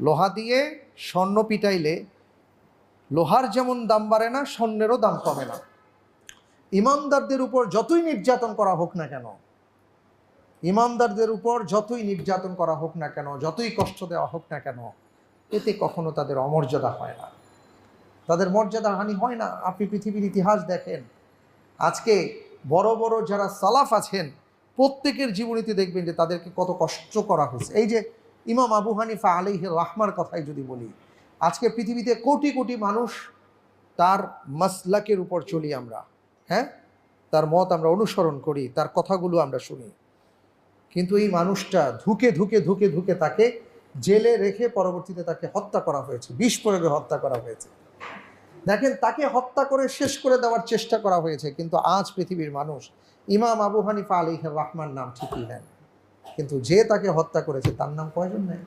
লোহা দিয়ে স্বর্ণ পিটাইলে লোহার যেমন দাম বাড়ে না, স্বর্ণেরও দাম কমে না। ইমানদারদের উপর যতই নির্যাতন করা হোক না কেন, ইমানদারদের উপর যতই নির্যাতন করা হোক না কেন, যতই কষ্ট দেওয়া হোক না কেন, এতে কখনো তাদের অমর্যাদা হয় না, তাদের মর্যাদা হানি হয় না। আপনি পৃথিবীর ইতিহাস দেখেন, আজকে বড় বড় যারা সালাফ আছেন প্রত্যেকের জীবনীতে দেখবেন যে তাদেরকে কত কষ্ট করা হয়েছে। এই যে ইমাম আবু হানিফা আলাইহি রাহমার কথাই যদি বলি, আজকে পৃথিবীতে কোটি কোটি মানুষ তার মাসলাকের উপর চলি আমরা, হ্যাঁ, তার মত আমরা অনুসরণ করি, তার কথাগুলো আমরা শুনি, কিন্তু এই মানুষটা ধুকে ধুকে ধুকে ধুকে তাকে জেলে রেখে পরবর্তীতে তাকে হত্যা করা হয়েছে, বিষ প্রয়োগে হত্যা করা হয়েছে। দেখেন, তাকে হত্যা করে শেষ করে দেওয়ার চেষ্টা করা হয়েছে, কিন্তু আজ পৃথিবীর মানুষ ইমাম আবু হানিফা আলাইহির রাহমান নাম ঠিকই নেন, কিন্তু যে তাকে হত্যা করেছে তার নাম কয়জন নেয়?